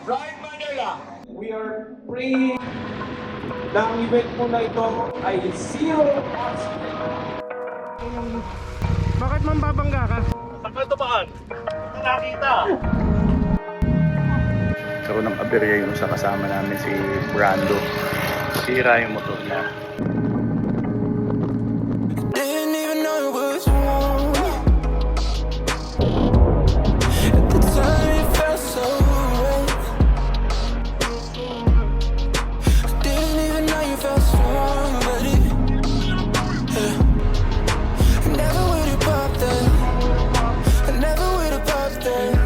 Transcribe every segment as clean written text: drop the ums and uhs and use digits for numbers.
Ride Manila. We are praying na ang event po na ito ay zero accident. Bakit mambabangga ka? Saan tumaan? Nakita. Karoon ng aberya yung sa kasama namin si Brando. Sira yung motor niya. Didn't even know it was wrong. At the time it felt so right. Didn't even know you felt strong, but yeah. I never would have popped that. I never would have popped that.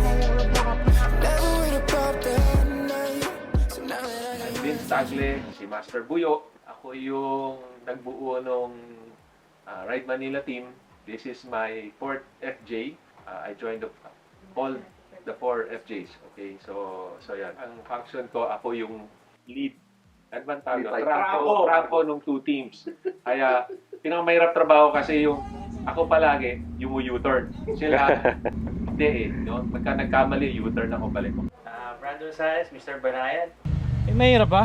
Never would have popped that night. So now that I got Vince Tagle, si Master Buyo. Ako yung nagbuo nung Ride Manila team. This is my 4th FJ. I joined all the 4 FJs. Okay, so yan. Ang function ko, ako yung lead. Advantage, trafo nung 2 teams. Kaya, pinakamahirap trabaho kasi yung ako palagi, yung U-turn. Sila, hindi eh. No? Pagka nagkamali, U-turn ako balik ko. Brandon Saez, Mr. Banayan. Mahirap ba?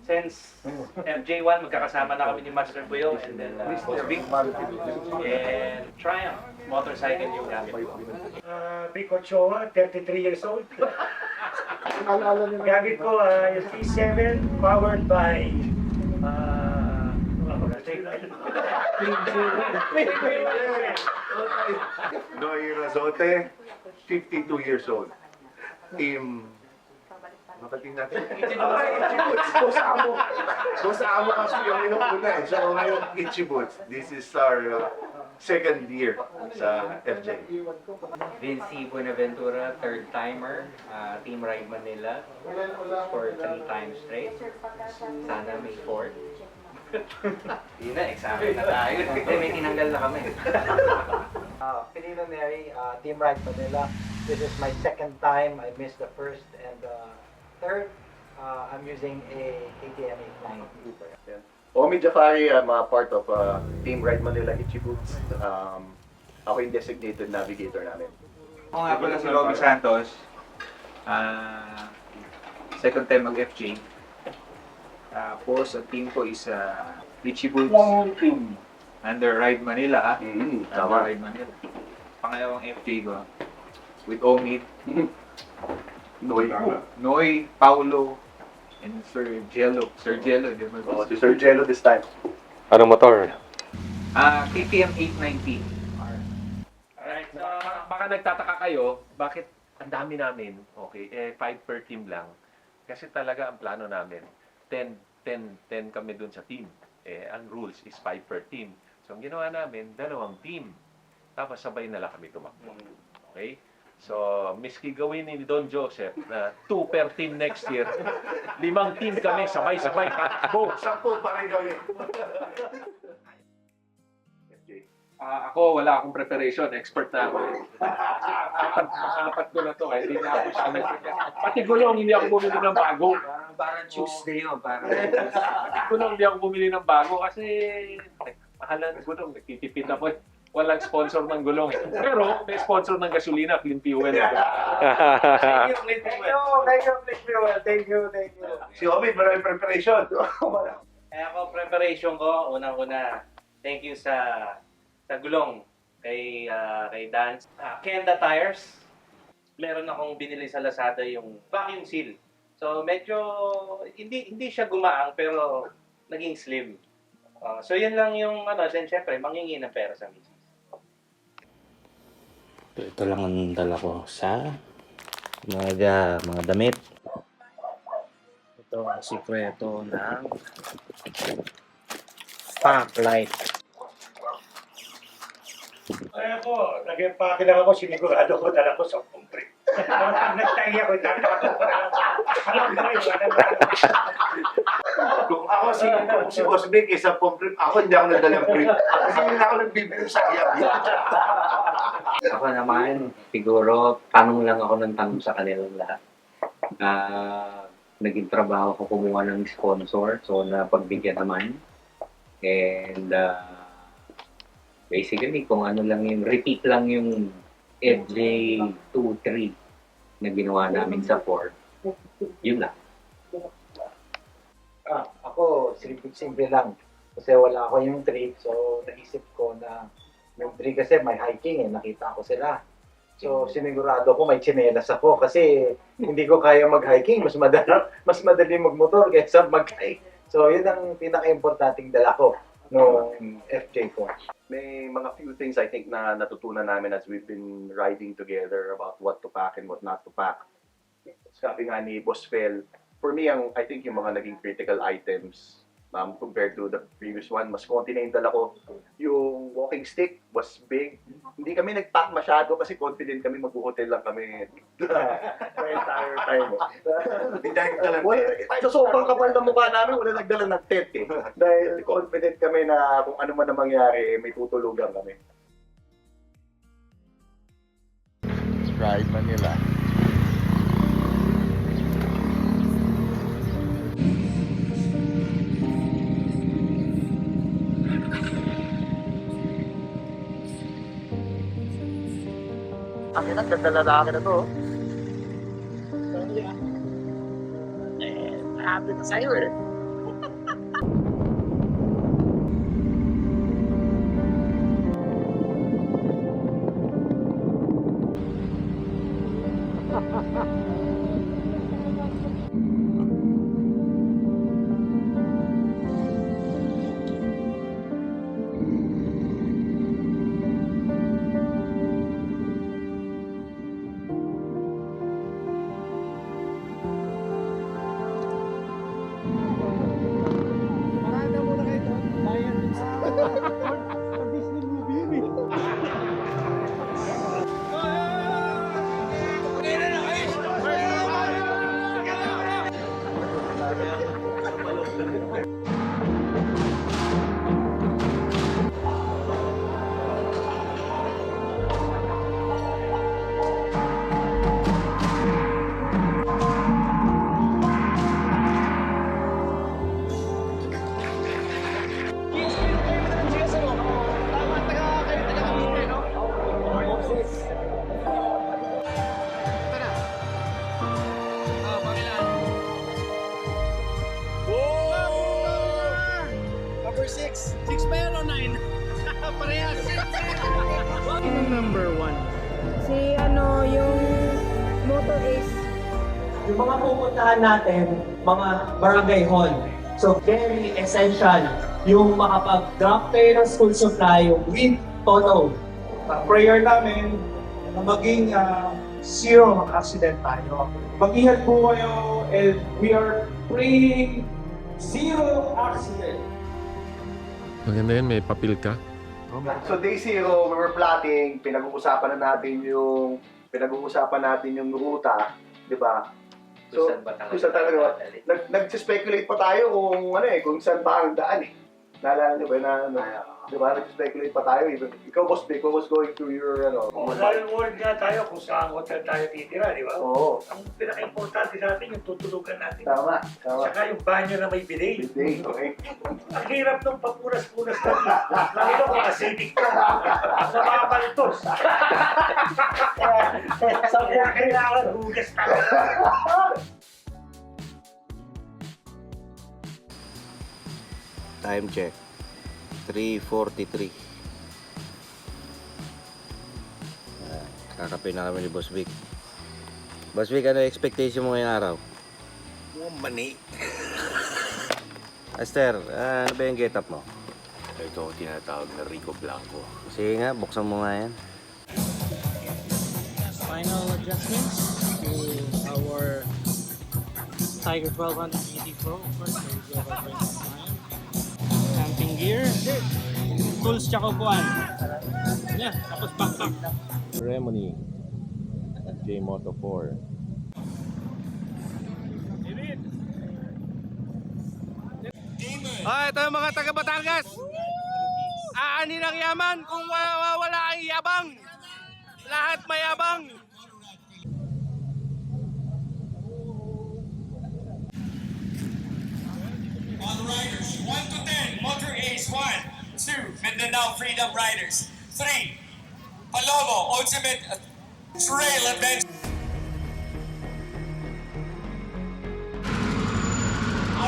Since FJ1, magkakasama na kami ni Master Buyo and then Mr. Vic. And Triumph motorcycle yung gamit ko. Vic Ochoa, 33 years old. Gamit ko yung T7 powered by Noy Razote, 52 years old. Team... Makating natin. Boss Amo kasi yung inuuna eh. So ngayon, Itchy Boots. This is our second year sa FJ. Vinci Buenaventura, third timer, Team Ride Manila for 3 times straight. Sana may 4th. Yun na, examine na tayo. Hindi, may tinanggal na kami. Pilino Neri, Team Ride Manila. This is my second time. I missed the first and third. I'm using a KTM 890. Omi Jafari, I'm a part of Team Ride Manila Itchy Boots. Ako yung designated navigator namin. Ako nga pala si Robby Santos. Second time mag-FJ. Tapos, ang team ko is Itchy Boots. Under Ride Manila. Tama. Under Ride Manila. Pangalawang FJ ko. With Omid. Noy, Paulo, and Sir Jello. Sir Jello, di ba? Oh, si Sir Jello this time. Anong motor? KTM 890. Alright, so baka nagtataka kayo, bakit ang dami namin? Okay, 5 per team lang. Kasi talaga ang plano namin, 10 kami dun sa team. Ang rules is 5 per team. So ang ginawa namin, 2 team. Tapos sabay na lang kami tumakbo. Okay? So, miski gawin ni Don Joseph na 2 per team next year, 5 team kami, sabay-sabay takbo. 10 pa rin kami. Ako, wala akong preparation. Expert na ako. Apat ko na to. Hindi na ako siya pati gulong, hindi ako bumili ng bago. Parang Tuesday yun. Pati gulong, hindi ako bumili ng bago kasi mahalan gulong. Nagtitipid ako. Walang sponsor ng gulong. Pero may sponsor ng gasolina, Clean Fuel. Thank you. Si Omi, maraming preparation. Kaya ako, preparation ko, unang-una, thank you sa gulong kay Dan. Kenda Tires. Meron akong binili sa Lazada yung vacuum seal. So medyo hindi siya gumaang pero naging slim. So yun lang yung then syempre mangingi ng pera sa misis. Ito lang ang dala ko sa mga damit. Ito ang sikreto ng pack light. Ay ako, nag-empake lang ako, sinigurado ko dala ko sa pumpre. Nagtahi ako, Kung ako si Boss Vic, isang pomprip, ako hindi ako nagdalang prip. Kasi hindi na ako nagbibiro sa iyap. Ako naman, siguro, tanong lang ako ng tanong sa kanilang lahat. Naging trabaho ko kumuha ng sponsor, so napagbigyan naman. And basically, kung ano lang yung, repeat lang yung FJ23 na ginawa namin sa 4. Yun lang. Ako, simple lang. Kasi wala ako yung trip, so naisip ko na yung trip kasi may hiking nakita ko sila. So sinigurado ko may tsinelas ako kasi hindi ko kaya mag-hiking, mas madali magmotor kaysa mag-hike. So yun ang pinaka-importanting dala ko nung FJ ko. May mga few things I think na natutunan namin as we've been riding together about what to pack and what not to pack. Sabi nga ni Boss Phil, for me, I think yung mga naging critical items compared to the previous one, mas konti na yung dala ko. Yung walking stick was big. Hindi kami nag-pack masyado kasi confident kami, mag-hotel lang kami the entire time. Sa sobrang kapal ng mukha namin, wala nagdala ng tent eh. Dahil confident kami na kung ano man ang mangyari, may tutulugan kami. Ride Manila. Ang ina, ganda lalaki na to. Happy na sa'yo eh. Number 6. 6 ba yan o 9? Parehas. Yung number 1. Si yung Motor Ace. Yung mga pupuntahan natin, mga barangay hall. So very essential yung makapag-drop kayo ng school supply with Toto. Prayer namin na maging zero accident tayo. Mag-ingat po kayo and we are praying zero accident. Maganda yan, may papel ka. So day 0, we were plotting, pinag-uusapan natin yung ruta, di ba? So, kung saan talaga, nag-speculate pa tayo kung saan ba ang daan eh. Naalala niyo ba di ba, nag-speculate pa tayo. Ikaw, Boss Vic, what was going through your, World nga tayo kung saan hotel tayo titira, di ba? Oo. Ang pinaka-importante natin yung tutulugan natin. Tama. Saka yung banyo na may bidet. Okay. Ang hirap nung papunas-punas natin. Nakita ko acidic to. Nakakabaltos. Kaya kailangan hugas tayo. Time check. 3:43. Kakape na kami ni Boss Vic. Boss Vic, ano expectation mo ngayong araw? Mani. Aster, ano ba yung get-up mo? Ito ang tinatawag na Rico Blanco. Sige nga, buksan mo nga yan. Final adjustments to our Tiger 1200 GT Pro. Of course, camping gear, tools tsaka upuan. Yeah, tapos backpack. Ceremony. J-Moto 4. Ito yung mga taga Batangas. Aanin ang yaman kung wala ang yabang. Lahat mayabang. All riders, 1 to 10, Motor Ace 1, 2, Mindanao Freedom Riders, 3, Palomo Ultimate Trail Adventure.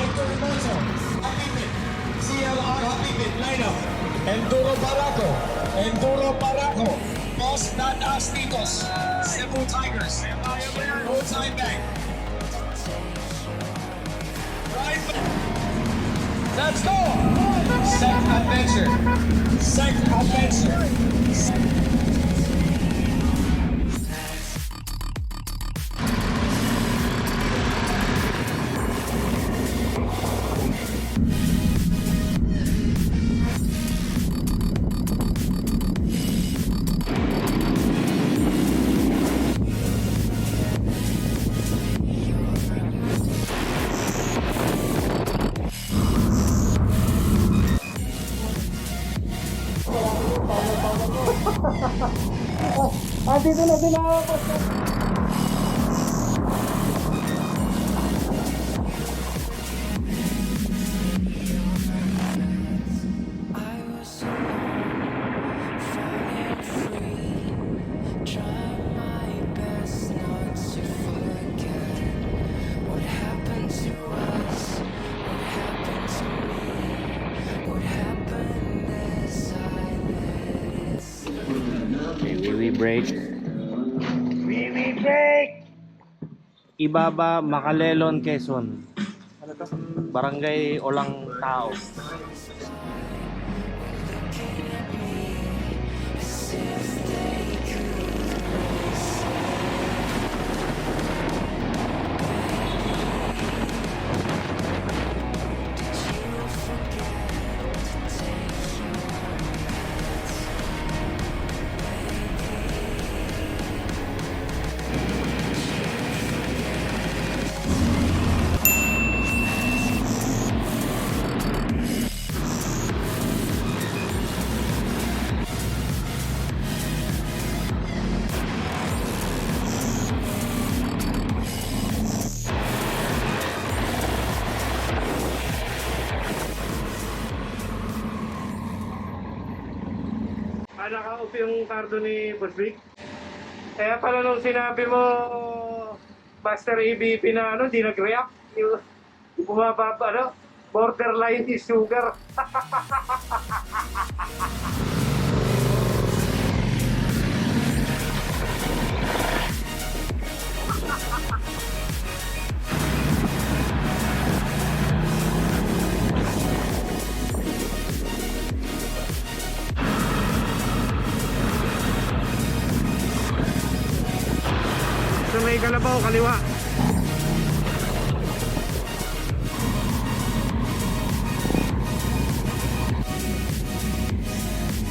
Victor Alonso, Hapipit, CLR Hapipit, lineup. Enduro Barako, Boss Not Astitos, Cebu Tigers, Roadside Bank. Right back. Let's go! Sec Adventure. Dito na sila ako. Wee break. Ibaba, Macalelon, Quezon. Barangay Olang Tao. Naka-off yung cardo ni Boss Vic. Kaya pala nung sinabi mo, Master EBP na ano, di nag-react. Yung bumaba, ano, borderline is sugar. Sa may kalabaw, kaliwa.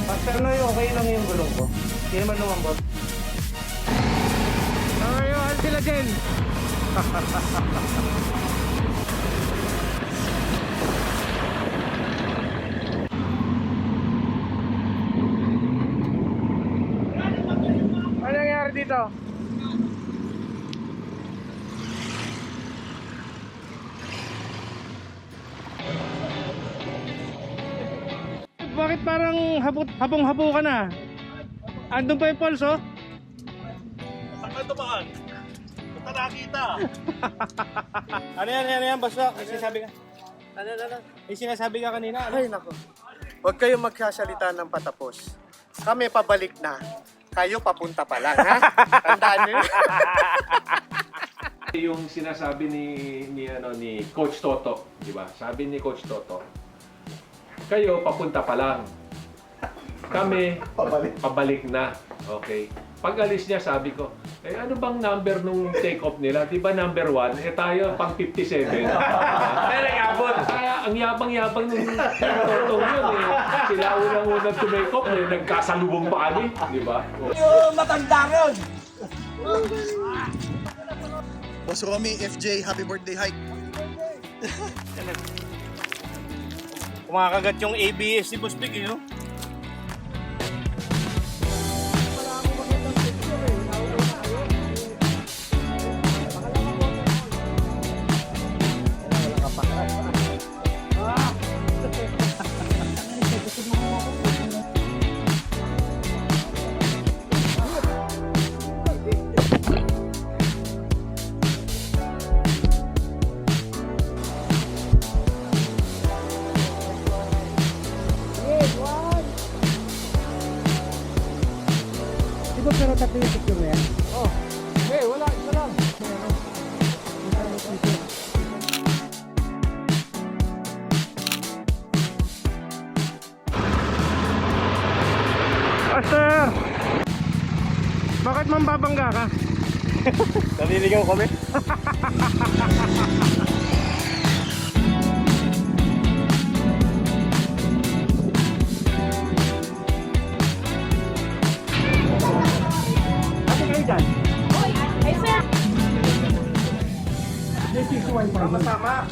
Master na yun, okay lang yung gulong ko. Hindi naman lumambot. Ayun sila din. Ano nangyari dito? Bakit parang habong-habo ka na? Andun pa yung pulse, oh? Saan ka tumaan? Basta nakita. Ano yan, basta sinasabi ka. Ano? Yung sinasabi ka kanina, ano? Ay, nako. Huwag kayong magsasalita ng patapos. Kami pabalik na. Kayo papunta pa lang, ha? Tandaan nyo. Yung sinasabi ni Coach Toto, di ba? Sabi ni Coach Toto, kayo papunta pa lang. Kami pabalik na. Okay. Pag alis niya, sabi ko, ano bang number nung take-off nila? Di ba number 1? Tayo pang 57. Pero abot. Kaya ang yabang-yabang nung Totong yun eh. Sila unang-unang tumake-off eh. Nagkasalubong pa kami. Di ba? Yung matanda yun! Boss Romy, FJ, happy birthday hike. Kumakagat yung ABS si Boss Vic, no? Pero tatlo yung picture na yan. Oh. Hey, wala. Isa lang. Master! Bakit mambabangga ka? Naliligaw kami. Ate kayo dyan? Hey, sir! Sama-sama.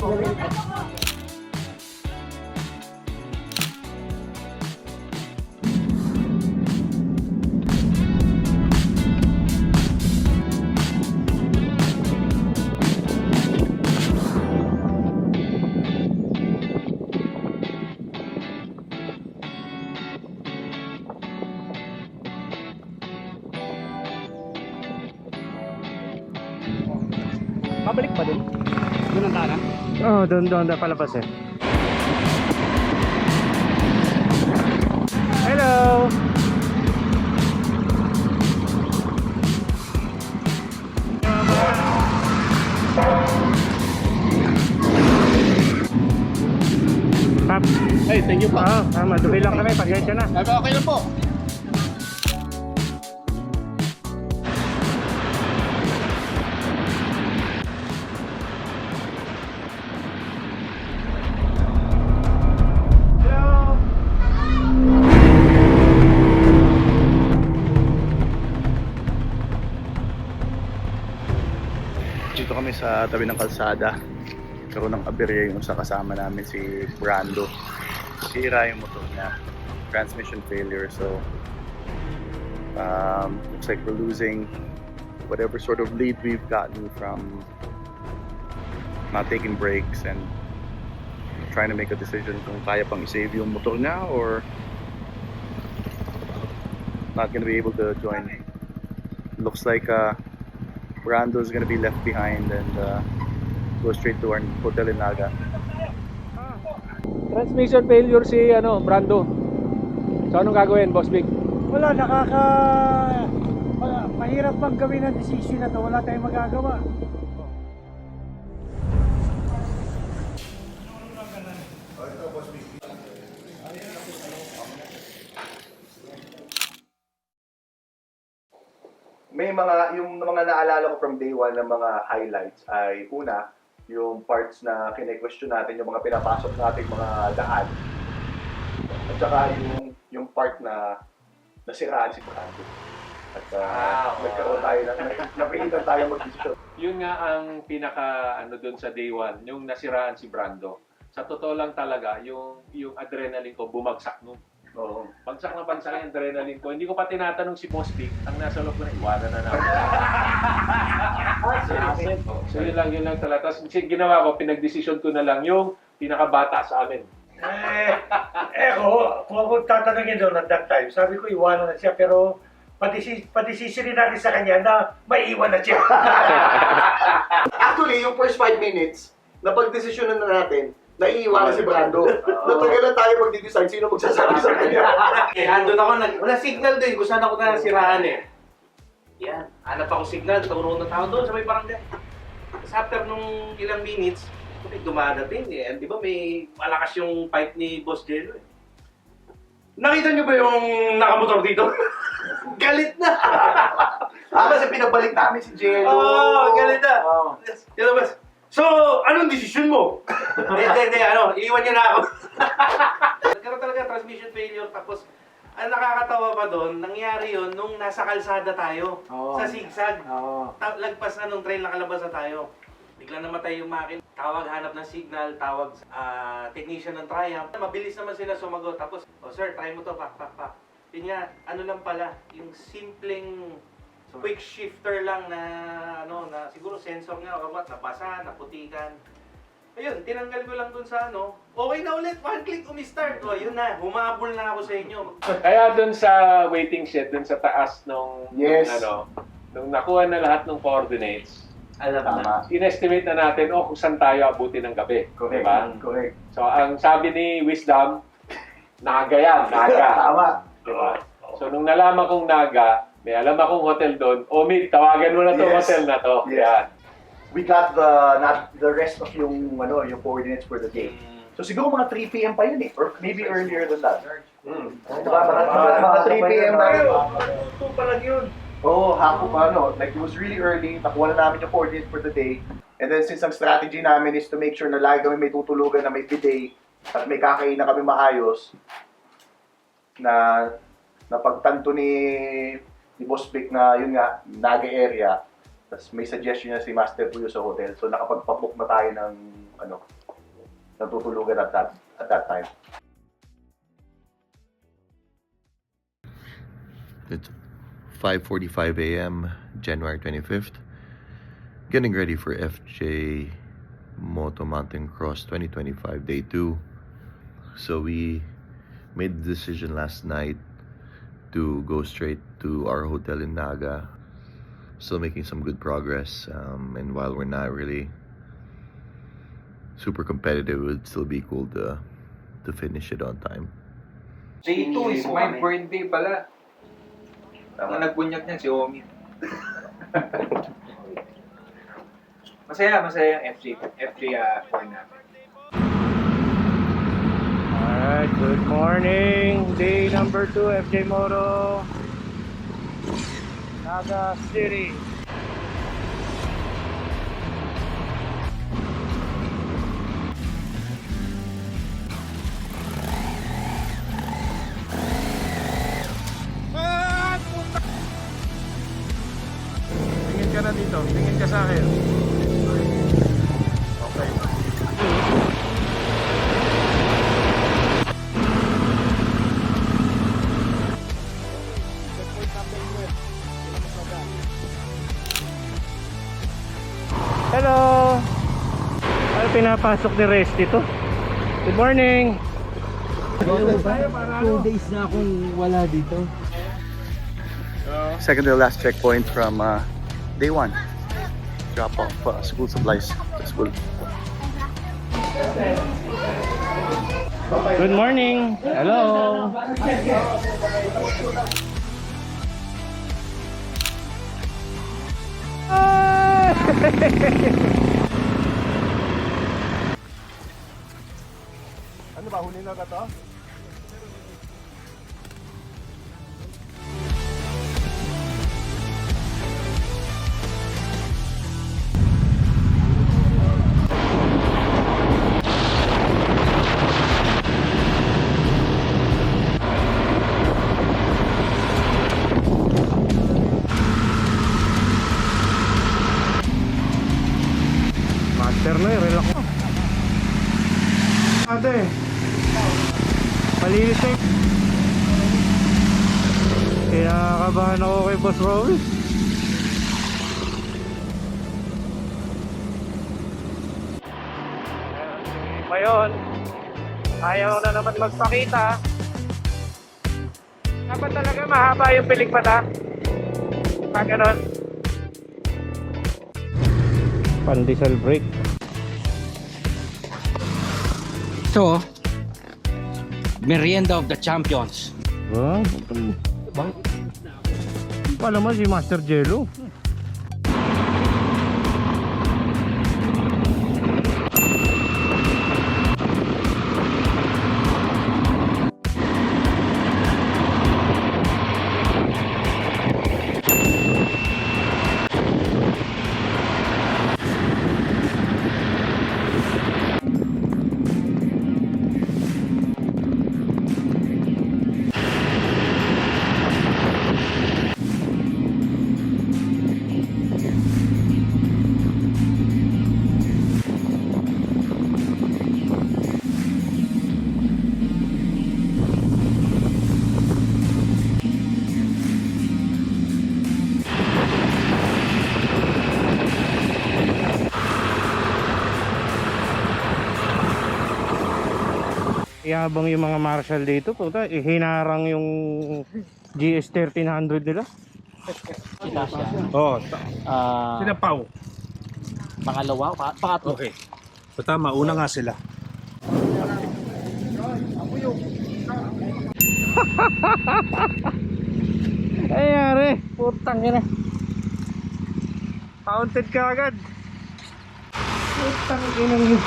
Pabalik pa din? Doon ang tanan? Oo, doon na palabas eh. Hello! Tap. Hey, thank you po. Madumi lang kami. Pagkensya na. Okay lang po. Dito kami sa tabi ng kalsada. Karoon ng aberya yung sa kasama namin si Brando. Sira yung motor niya. Transmission failure. So looks like we're losing whatever sort of lead we've gotten from not taking breaks and trying to make a decision kung kaya pang i-save yung motor niya or not gonna be able to join. Looks like Brando's gonna be left behind and go straight to our hotel in Naga. Transmission failure si Brando. So anong gagawin, Boss Big? Wala, mahirap bang gawin ang decision na to. Wala tayong magagawa. Yung mga naalala ko from day one ng mga highlights ay una, yung parts na kine-question natin, yung mga pinapasok natin mga daan. At saka yung part na nasiraan si Brando. At nagkaroon tayo napilitan tayo mag-decision. Yun nga ang pinaka doon sa day one, yung nasiraan si Brando. Sa totoo lang talaga, yung adrenaline ko bumagsak nun. Oo. Bagsak na bagsak yung adrenaline ko. Hindi ko pa tinatanong si Boss Big. Ang nasa loob ko na, iwanan na namin. So yun lang talaga. Tapos ginawa ko, pinag-decision ko na lang yung pinakabata sa amin. Kung ako tatanungin doon at that time, sabi ko iwanan na siya, pero padesisyon natin sa kanya na maiiwan na siya. Actually, yung first 5 minutes, napag-desisyonan na natin, naiiwanan si Brando. Natagalan tayo mag-decide sino magsasabi sa kanya. Andun ako, wala signal din kung saan ako nasiraan eh. Yan, hanap ako signal, turo na tao doon sa may barangay. Tapos after nung ilang minutes, may dumadating eh. Di ba may malakas yung pipe ni Boss Jello eh. Nakita niyo ba yung nakamotor dito? Galit na! Kasi pinabalik namin si Jello. Oo, galit na. Boss. So, anong desisyon mo? Hindi, iiwan niya na ako. Nagkaroon talaga transmission failure, tapos ang nakakatawa pa doon, nangyari yun nung nasa kalsada tayo, sa zigzag. Lagpas na nung trail, nakalabas na tayo. Biglang namatay yung makin. Tawag, hanap ng signal, tawag technician ng Triumph. Mabilis naman sila sumagot. Tapos, sir, try mo to, pak. Yun nga, lang pala, yung simpleng quick shifter lang na na siguro sensor nga o what, nabasa, naputikan. Ayun, tinanggal ko lang dun sa okay na ulit, one click umi-start. Yun na, humabol na ako sa inyo. Kaya dun sa waiting shed, dun sa taas nung nung nakuha na lahat ng coordinates, in-estimate na natin kung saan tayo abutin ng gabi. Correct. Diba? Correct. So, ang sabi ni Wisdom, Naga yan, Naga. Tama. Diba? So, nung nalaman kong Naga, May alam akong hotel doon. Omid, tawagan mo na to Yes. hotel na to. Yes. Yan. We got the rest of yung coordinates for the day. So siguro mga 3 p.m. pa yun eh, or maybe earlier than that. Diba? Mga 3 p.m. na yun. Ito pa lang yun. Oo, hapon pa like it was really early, nakuha na namin yung coordinates for the day. And then since ang strategy namin is to make sure na lagi kami may tutulugan na may bidet at may kakain na kami maayos, na napagtanto ni Boss Vic na yun nga, Naga area, tapos may suggestion niya si Master Puyo sa hotel. So nakapagpabook na tayo ng natutulugan at that time. It's 5:45 a.m. January 25th. Getting ready for FJ Moto Mountain Cross 2025 Day 2. So we made the decision last night to go straight to our hotel in Naga. Still making some good progress, and while we're not really super competitive, it would still be cool to finish it on time. Day 2 is my birthday pala. Ang nagbunyag niyan si Omi. Masaya yung FJ for namin. Alright, good morning. Day number 2, FJ Moto. Naga City. Tingin ka na dito. Tingin ka sa akin. Okay. Hello! Ano pinapasok ni Resty to? Good morning! 2 days na akong wala dito. Second to the last checkpoint from day 1. Drop off school supplies to school. Good morning! Hello! Ano ba, huli na ka to? Master na eh, relax mo. Ate, malinis eh. Kaya nakabahan ako kay Boss Roel. Ngayon, ayaw na naman magpakita. Dapat talaga mahaba yung pilik mata. Pag ganon. Pandesal break. Ito, merienda of the champions. Wow. Pala mo si Master Jello. Yabang yung mga marshal dito, puta, hinarang yung GS 1300 nila. Kita siya. Oh, Ah, sinapaw. pangalawa, pangatlo. Okay. So tama, una nga sila. Ayari, putang ina. Counted ka agad. Putang ina yun.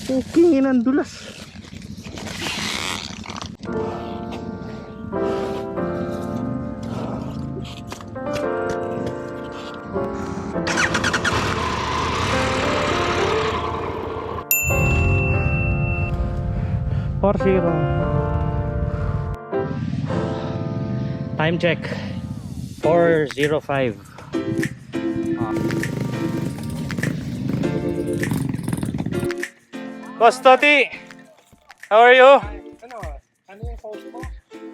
Puking inang dulas. Four zero. Time check 4:05. Boss Toti, how are you?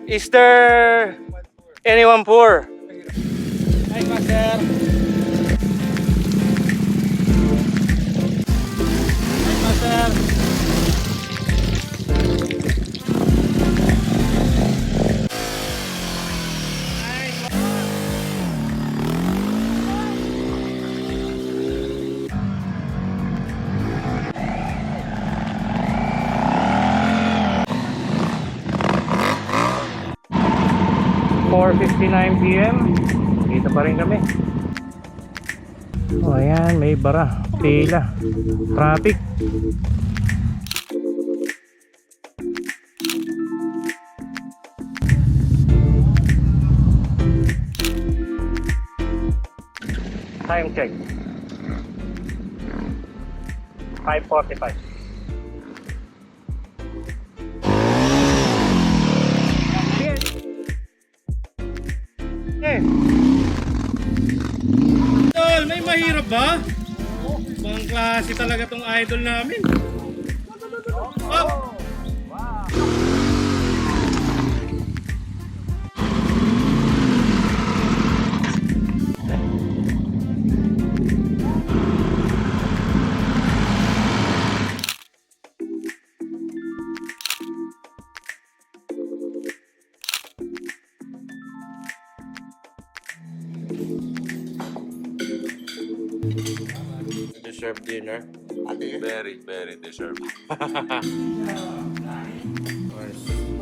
Is there anyone poor? Hi, Master. Hi, Master. 4:59 PM. Dito pa rin kami. O ayan, may bara, pila, traffic. Time check 5:45. Tol, may mahirap ba? Ibang klase talaga tong idol namin. Oh! Deserved dinner. Very, very deserved.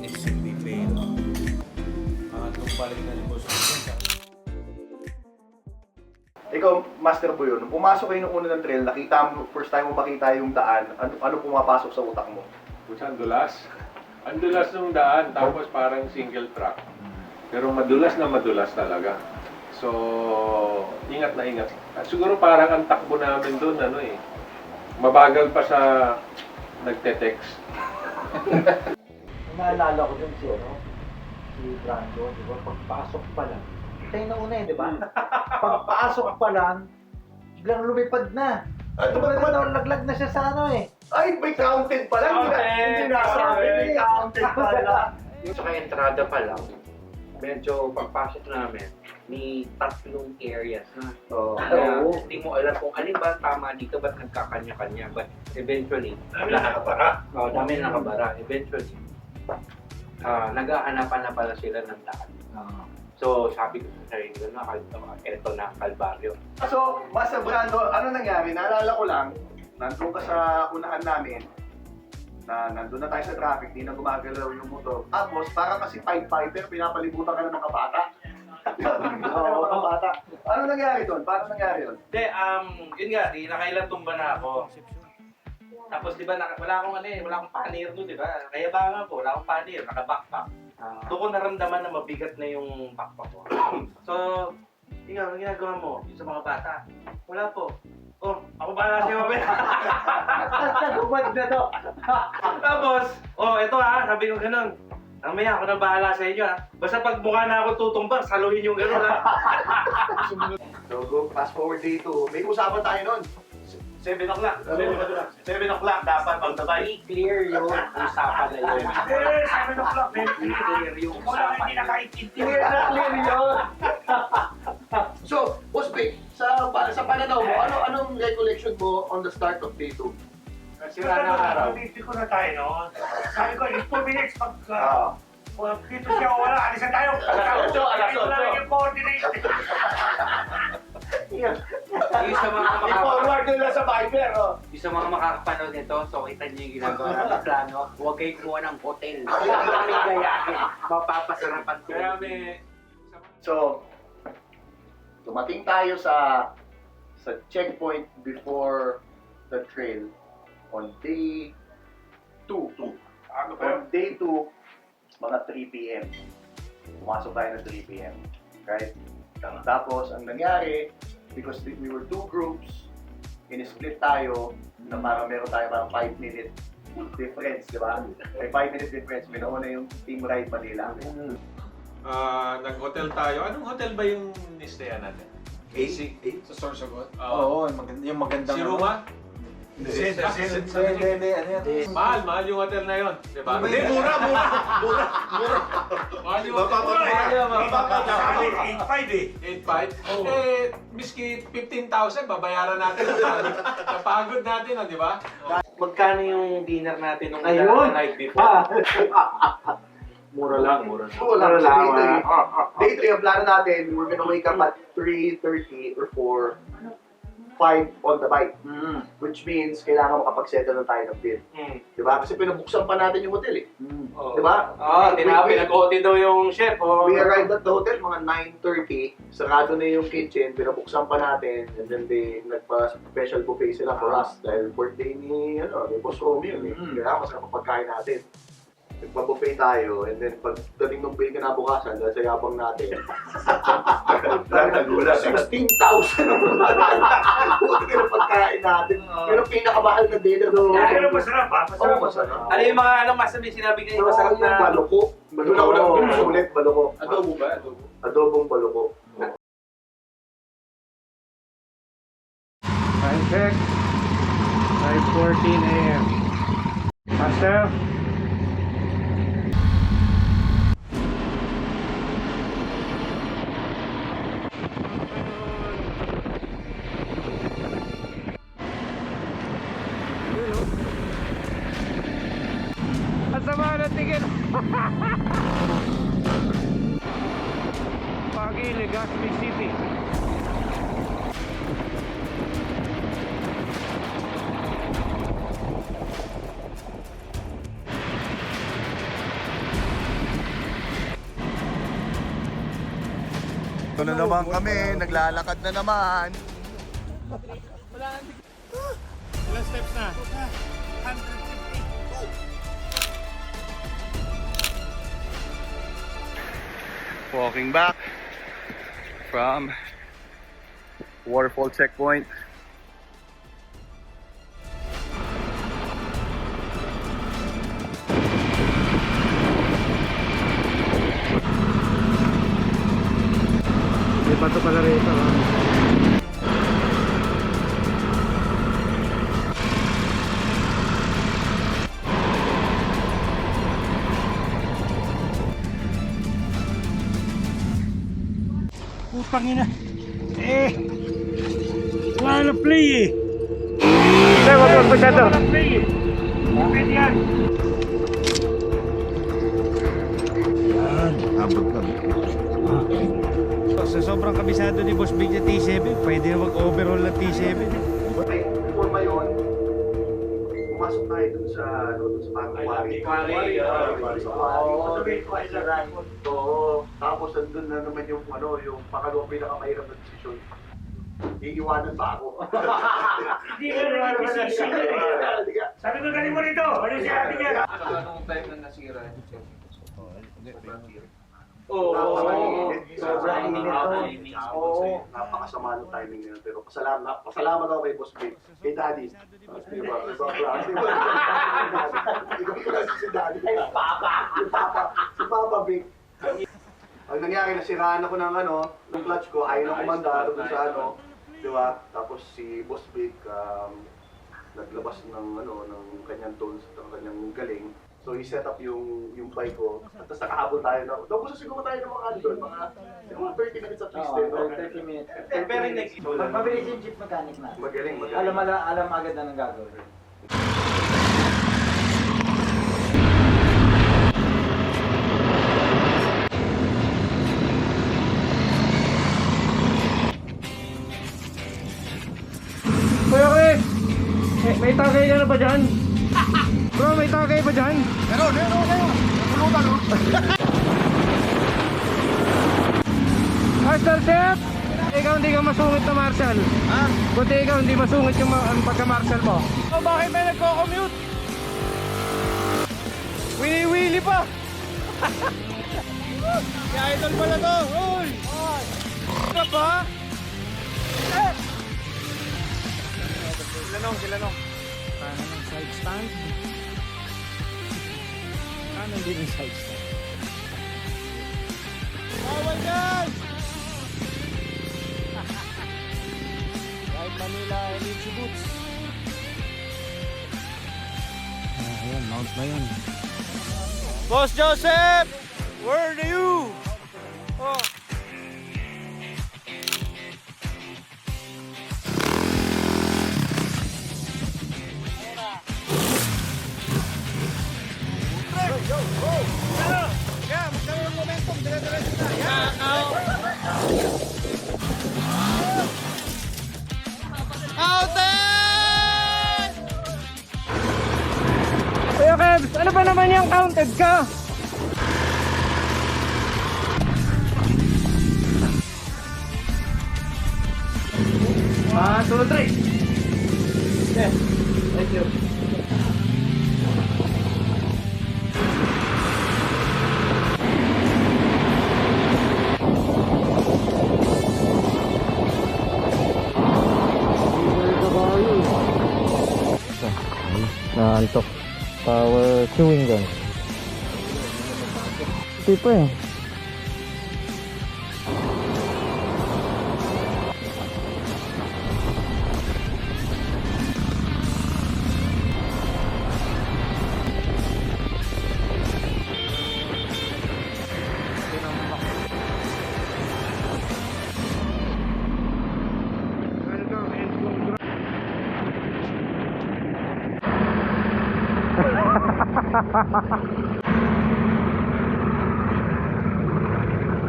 It's hindi fail. Pangatlong balik na ni Boss. Ikaw, Master Buyo, nung pumasok kayo ng una ng trail, nakita mo, first time mo makita yung daan, ano pumapasok sa utak mo? Ang dulas. Ang dulas ng daan, tapos parang single track. Pero madulas na madulas talaga. So, ingat na ingat. Siguro parang ang takbo namin doon, mabagal pa sa nagte-text. Naalala ko dun si Brando, di ba? Pagpasok pa lang. Tayo na una di ba? Pagpasok pa lang, biglang lumipad na. Naglag na siya sa Ay, may counted pa lang. Hindi nasabi, may counted pa lang. Saka entrada pa lang, medyo pagpasok namin, may tatlong areas na. So, hindi mo alam kung alin ba tama dito, ba't nagkakanya-kanya. But eventually, nakabara. Dami nakabara. Eventually, nag-aanapan na pala sila ng daan. So, sabi ko sa sarili ko na, eto na, Kalbaryo. So, Master Brando, ano nangyari? Naalala ko lang, nandun ka sa unahan namin, na nandun na tayo sa traffic, di na gumagalaw yung motor. Tapos, para kasi Pied Piper, pinapalibutan ka na ng kabata. Ano nangyari doon? Paano nangyari yun? Hindi, yun nga, nakailang tumba na ako. Tapos di ba, wala akong panir doon, di ba? Kaya bangan ko, wala akong panir, naka-backpack. Doon ko naramdaman na mabigat na yung backpack ko. So, ikaw, anong ginagawa mo? Yung sa mga bata? Wala po. Oh, ako bahala siya mamaya. Nagubad na to. Tapos, eto sabi ko ganun. Mamaya ako na bahala sa inyo Basta pag mukha na ako tutumbang, saluhin yung gano'n So, go fast forward day 2. May usapan tayo nun. 7 o'clock. 7 o'clock dapat pagtabay. Clear yung usapan na yun. 7 o'clock. Clear yung usapan na yun. Clear yun. So, Boss Vic, sa pananaw mo, anong recollection mo on the start of day 2? Sira na araw. Hindi ko na tayo, no? Sabi ko, in 2 minutes pag dito siya wala, alisan tayo. Alas 8. Ito lang yung coordinate. Yung sa mga I-forward nila sa Viber, Isa sa mga makakapanood nito, so kita niyo yung ginagawa namin plano, huwag kayo kumuha ng hotel. Kami gayahin. Mapapasarapan ko. Kaya may... So, dumating tayo sa checkpoint before the trail on day 2. On day 2, mga 3 p.m. Pumasok tayo ng 3 p.m. Right? Tapos, ang nangyari, because we were 2 groups, in-split tayo na parang meron tayo parang 5-minute difference, di ba? May 5-minute difference. May nauna yung Team Ride Manila. Nag-hotel tayo. Anong hotel ba yung nistayan natin? Sa Sorsogon? Oo, yung magandang... Si Ruma? Hindi. Mahal yung hotel na yun. Diba? Hindi, mura. Mahal yung hotel na yun. 8.5 eh. Miski 15,000, babayaran natin. Napagod natin, di ba? Magkano yung dinner natin nung night before? Mura lang. Wala lang. Day 3, ang plano natin, we're gonna wake up at 3:30 or 5 on the bike. Which means, kailangan makapag-settle na tayo ng bill. Diba? Kasi pinabuksan pa natin yung hotel eh. Diba? Pinag-OT daw yung chef. We arrived at the hotel mga 9:30. Sarado na yung kitchen, pinabuksan pa natin. And then nagpa-special buffet sila for us. Dahil birthday ni Boss Romeo eh. Kaya mas kapagkain natin. Nagpa-buffet tayo, and then pagdating ng bill kinabukasan, dahil sa yabang natin, 16,000 Puti ka na pagkain natin. Pero pinakamahal na dinner doon. Pero masarap ha? Masarap. Ano yung mga masabi sinabi kayo masarap na? Baloko. Sulit, baloko. Adobo ba? Adobong baloko. Time check. 5:14 a.m. Master? Ang sama ng tingin. Pagi, Legazpi City. Ito na naman kami, naglalakad na naman. Ilang steps na? Walking back from waterfall checkpoint. May bato pala rito ha. Putang ina. Wala na play eh. Wala na play eh. Bakit yan? Yan, abot ka. Sa sobrang kabisado ni Boss Big na T7, pwede na mag-overhaul ng T7. Before ba yun, pumasok tayo dun sa Pangwari. Oo. Tapos nandun na naman yung pangalawang pinakamahirap na desisyon. Iiwanan ba ako? Hindi ko na desisyon. Sabi ko galing mo rito. Ano siya atin yan? Anong time na nasira yung Sobrang init to. Napakasama ng timing nila. Pero pasalamat ako kay Boss Big. Kay Daddy. Diba? Si Daddy. Si Papa Big. Ang nangyari, nasiraan ako ng clutch ko. Ayaw na kumanda doon sa diba? Tapos si Boss Big, naglabas ng kanyang tones, ng kanyang galing. So, i-set up yung bike ko. At tapos nakahabol tayo na. Tapos siguro tayo ng mga doon, mga 30 minutes at least. 30 minutes. Very next. Mabilis yung jeep mechanic na. Magaling. Alam agad na ng gagawin. Kuya Chris! May tagay ka na ba dyan? Bro, may tagay ba dyan? Meron. Pulutan, no? Master Chef! Ikaw hindi ka masungit na Marshall. Ha? Buti ikaw hindi masungit yung ang pagka-Marshall mo. Oh, bakit may nagko-commute? Wili-wili pa! Kaya idol pala to! Uy! Ano pa? Sila nong. Paano ng side stand? Paano din yung side stand? Bawal guys! Right Manila, Richie Boots. Ayan, mount na yun. Boss Joseph! Where are you? Oh. Kuya Kebs, ano ba naman yung counted ka? One, two, three. Okay, thank you. Naantok. Power chewing gun. Ito pa eh.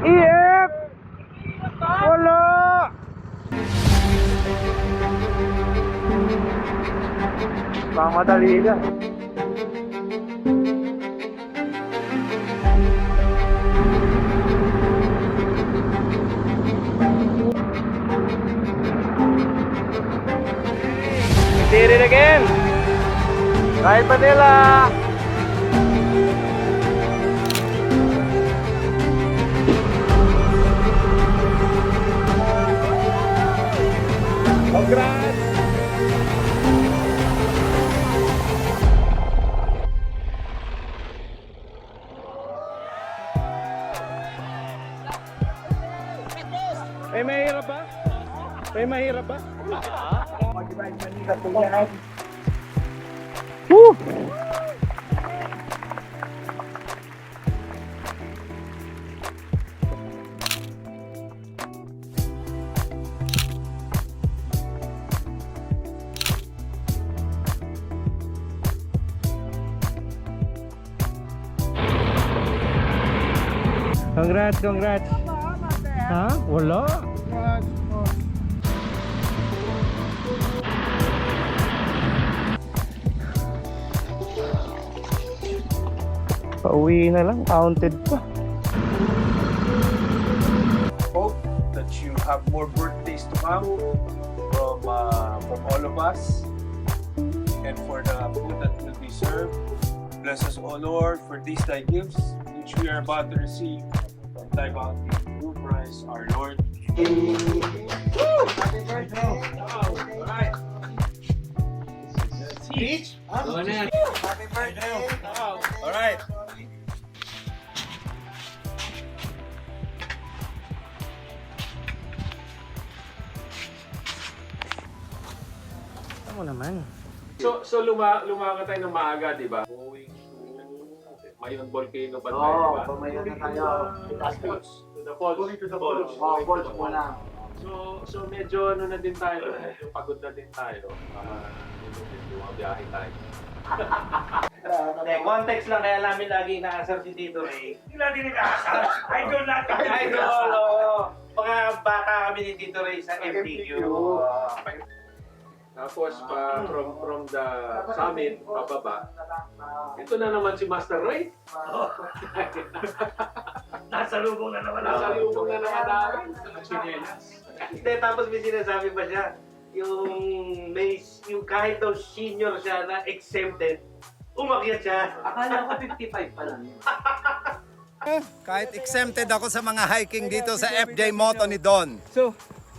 EF! Wala! Mamadali ka. Did it again! Right Manila! Congrats! May mahirap ba? May mahirap ba? Woo! Congrats, congrats. Ha? Wala. Pauwi na lang, counted pa. Hope that you have more birthdays to come from all of us, and for the food that will be served. Bless us, O Lord, for these thy gifts, which we are about to receive from thy bounty through Christ our Lord. Happy birthday! All right. Speech? Happy birthday! All right. Ano naman? So lumaga tayo ng maaga, di ba? Going to Mayon Volcano pa tayo, di ba? Mayon na tayo. To the falls. Going to the falls. Falls muna. So medyo ano na din tayo, medyo pagod na din tayo. Medyo biyahe tayo. Context lang, kaya namin lagi inaasar si Tito Ray. Hindi natin inaasar. Idol natin. Idol, oo. Mga bata kami ni Tito Ray sa MTQ. Tapos from the summit, pababa, ito na naman si Master Ray. Nasa lubong na naman Nasa lubong na naman namin. Hindi, tapos may sinasabi pa siya, yung kahit daw senior siya na exempted, umakyat siya. Akala ko 55 pa lang. Kahit exempted ako sa mga hiking dito sa FJ Moto ni Don. So,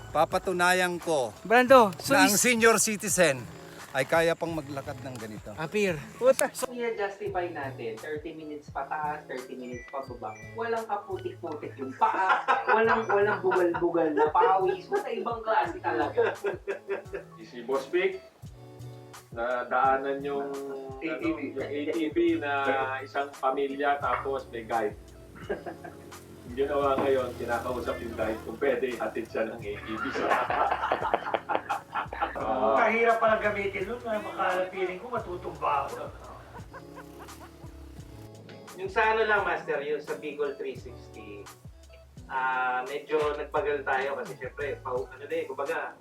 Papatunayan ko Brando, so na ang senior citizen ay kaya pang maglakad ng ganito. appear. Puta. So, i-justify natin, 30 minutes pataas, 30 minutes pababa. Walang kaputik-putik yung paa, walang bugal-bugal na pawis. Wala ibang klase talaga. Si Boss Vic, na daanan yung ATV na isang pamilya tapos may guide. Yung ginawa ngayon, kinakausap yung guide kung pwede hatid siya ng ATV. Kahirap pala gamitin nun, baka feeling ko matutumba ako. Yung sa ano lang, Master, yung sa Bicol 360, medyo nagpagal tayo kasi syempre, kumbaga,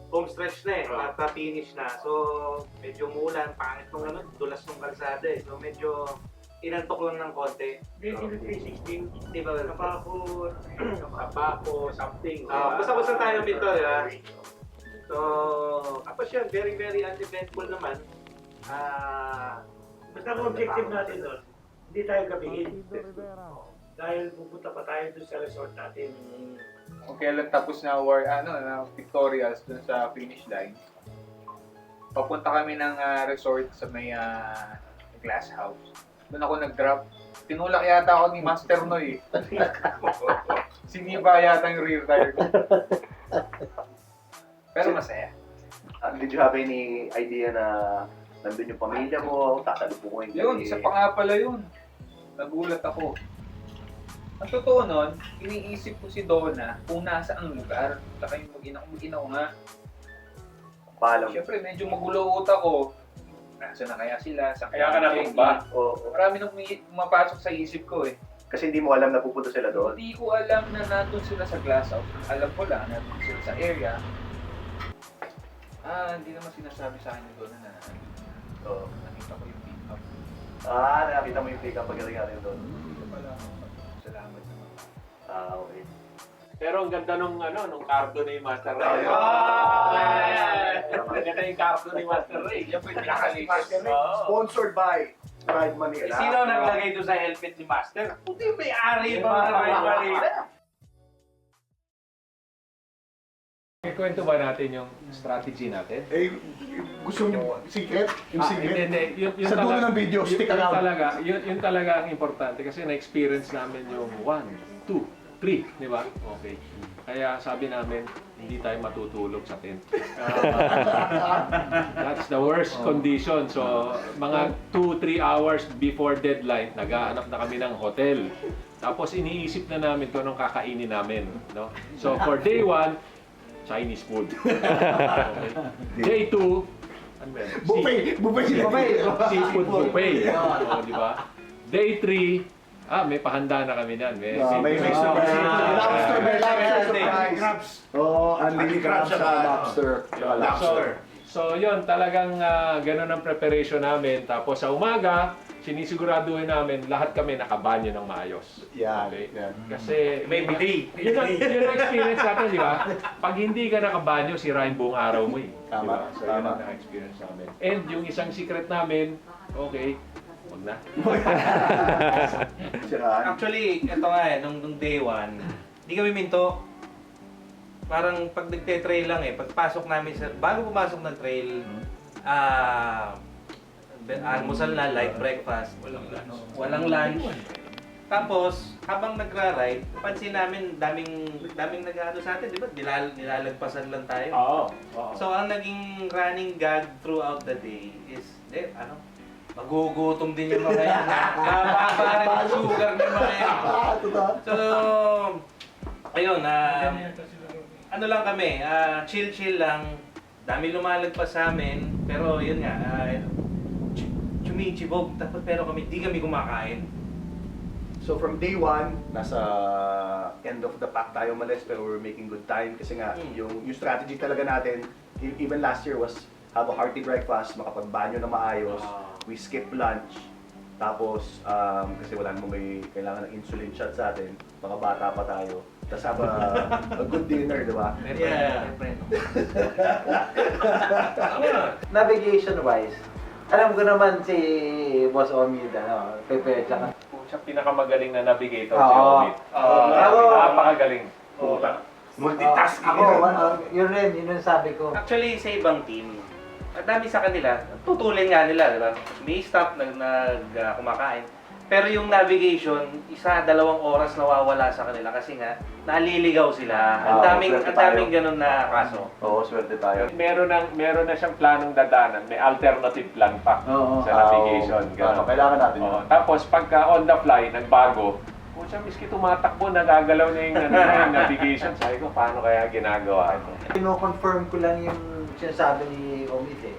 home stretch na pa-finish na. So, medyo mulan, pangit nung dulas ng kalsada eh. So, medyo inantok lang ng konti. Bicol 360, Di ba? Kapako, something. Basta-basta tayo dito, di ba? So, tapos yun, very, very uneventful naman. Basta ang objective natin doon, hindi tayo gabihin. Dahil pupunta pa tayo doon sa resort natin. Kung kailan tapos na na pictorials dun sa finish line, papunta kami ng resort sa may glass house. Doon ako nag-drop. Tinulak yata ako ni Master Noy. Siniba yata yung rear tire ko. Pero masaya. Did you have any idea na nandun yung pamilya mo, tatalubungin ka? Yun, isa pa nga pala yun. Nagulat ako. Ang totoo nun, iniisip ko si Donna kung nasa ang lugar. Saka yung mag-inaw nga. Paalam. Siyempre, medyo magulo utak ko. Nasa na kaya sila? Kaya ka natumba? Oo. Marami nang pumapasok sa isip ko eh. Kasi hindi mo alam na pupunta sila doon. Hindi ko alam na nandun sila sa glass house. Alam ko lang na nandun sila sa area. Hindi naman sinasabi sa akin doon na nakita ko yung pick-up. Nakita mo yung pick-up pagdating natin doon. Hindi pala ako. Salamat naman. Okay. Pero ang ganda nung cardo ni Master Ray. Ang ganda yung cardo ni Master Ray. Yan po yung pinakalikas. Sponsored by Ride Manila. Sino naglagay doon sa helmet ni Master? Puti yung may-ari pa ng Ride Manila. Ikwento ba natin yung strategy natin? Gusto niyo secret? Yung secret? Hindi. Yun Sa dulo ng video, stick around. Yun talaga ang importante kasi na-experience namin yung 1, 2, 3, di ba? Okay. Kaya sabi namin, hindi tayo matutulog sa tent. That's the worst condition. So, mga 2-3 hours before deadline, nag-aanap na kami ng hotel. Tapos iniisip na namin kung anong kakainin namin. No? So, for day 1, Chinese food. Okay. Day 2, ano ba? Buffet Seafood buffet. Di ba? Day 3, may pahanda na kami niyan. May lobster surprise. Crabs. Unlimited crabs sa lobster. So yun, talagang ganun ang preparation namin. Tapos sa umaga, sinisiguraduhin namin lahat kami nakabanyo ng maayos. Okay? Kasi May bidet. yun ang experience natin, di ba? Pag hindi ka nakabanyo, sira yung buong araw mo eh. Di ba? So yun ang experience namin. And yung isang secret namin, okay, wag na. Actually, ito nga nung day 1, di kami minto. Parang pag nagte-trail lang pagpasok namin bago pumasok ng trail, almusal na, light breakfast, walang lunch. Tapos, habang nagra-ride, pansin namin daming nag-ano sa atin, di ba? Nilalagpasan lang tayo. Oo. So, ang naging running gag throughout the day is, magugutom din yung mga yan. Mababa rin yung sugar ng mga yan. So, ayun, ano lang kami, chill lang. Dami lumalagpas sa amin, pero yun nga, chumichibog, pero di kami kumakain. So from day 1, nasa end of the pack tayo malis pero we're making good time kasi nga yung strategy talaga natin even last year was have a hearty breakfast, makapagbanyo na maayos, we skip lunch, tapos kasi wala namang may kailangan ng insulin shot sa atin, mga bata pa tayo, tapos have a good dinner, di ba? Yeah. Navigation-wise, alam ko naman si Boss Omid, prepare siya. Siya pinakamagaling na navigator, si Oo. Omid. Napakagaling. Multitasking Yun yung sabi ko. Actually, sa ibang team, ang dami sa kanila, tutulin nga nila, di ba? May staff na kumakain. Pero yung navigation, 1-2 oras nawawala sa kanila kasi nga, naliligaw sila. Ang daming ganun na kaso. Oo, swerte tayo. Meron na siyang planong dadaanan, may alternative plan pa sa navigation. Ganun. Kailangan natin Oo. Tapos pagka on the fly, nagbago, kung siya miski tumatakbo, nagagalaw na yung navigation. Sabi ko, paano kaya ginagawa ito? Pino-confirm ko lang yung sinasabi ni Omid eh.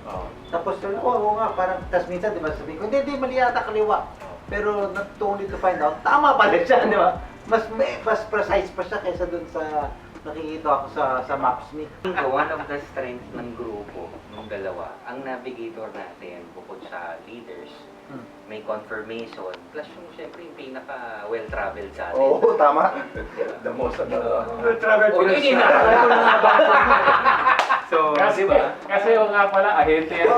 Tapos, oo nga, parang, tas minsan, di ba, sabihin ko, hindi, mali yata kaliwa. Pero, only to find out, tama pala siya, di ba? Mas precise pa siya kaysa dun sa nakikita ako sa maps ni. One of the strengths ng grupo, ng dalawa, ang navigator natin, bukod sa leaders, may confirmation, plus yung syempre yung pinaka well-traveled sa atin. Oo, tama. The most well-traveled. So, Kasi yung nga pala, ahente yan.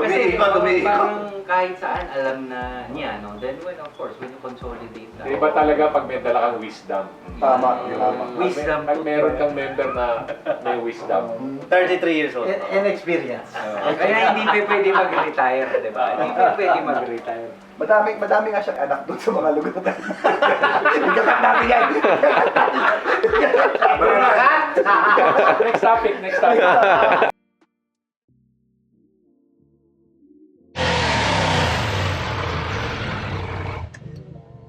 kasi parang kahit saan alam na niya, no? Then when of course, when you consolidate na. Iba talaga pag may dala kang wisdom. Tama. Wisdom. Pag meron kang member na may wisdom. 33 years old. And experience. Kaya hindi pa pwede mag-retire, di ba? Hindi pa pwede mag-retire. Madami nga siyang anak doon sa mga lugar. Ikakat natin yan. Next topic.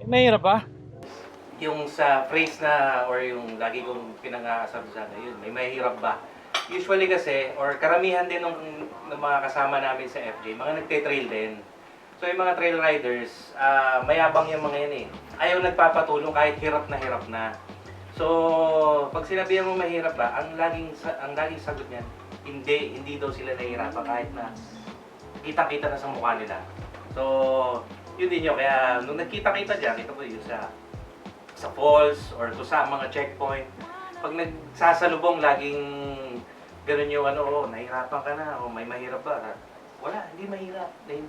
Mahirap ba? Yung sa phrase na, or yung lagi kong pinangasabi sana, yun, may mahirap ba? Usually kasi, or karamihan din ng mga kasama namin sa FJ, mga nagte-trail din. So yung mga trail riders, mayabang yung mga yan eh. Ayaw nagpapatulong kahit hirap na. So, pag sinabihan mo mahirap ba, ang laging sagot niyan, hindi daw sila nahihirapan kahit na kita-kita na sa mukha nila. So, yun din yun. Kaya nung nagkita-kita dyan, ito ko yun sa falls or sa mga checkpoint, pag nagsasalubong, laging ganun yung nahihirapan ka na, o may mahirap ba? Wala, hindi mahirap. May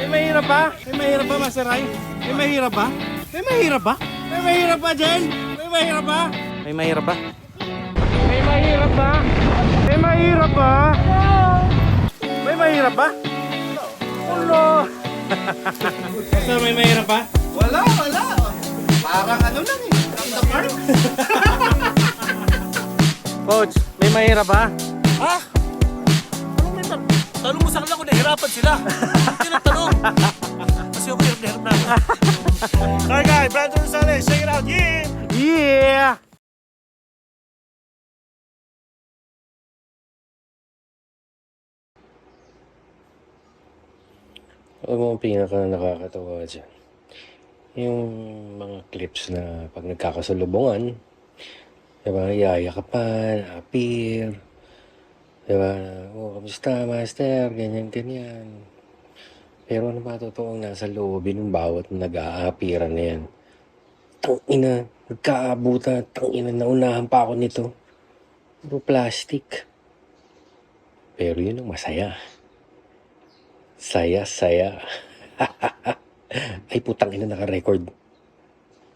mahirap ba? May mahirap ba, Master Rai? May mahirap ba? May mahirap ba? May mahirap ba, Jen? May mahirap ba? May mahirap ba? May mahirap ba? May mahirap ba? May mahirap ba? Ulo! So, may mahirap ba? Wala. Parang lang eh. In the park. Coach, may mahirap ba? Ha? Tanong mo sa kanila kung nahihirapan sila. Hindi na tanong. Kasi ako hirap na. Alright guys, Brandon Gonzalez, check it out. Yeah! Alam mo ang pinaka nakakatawa dyan? Yung mga clips na pag nagkakasalubungan, diba, yayakapan, appear, diba, kamusta, master, ganyan. Pero ano ba totoong nasa loobin ng bawat nag-a-appearan na yan? Tangina, nagkaabutan, tangina, naunahan pa ako nito. Puro plastic. Pero yun ang masaya. Saya. Ay putang ina, naka-record.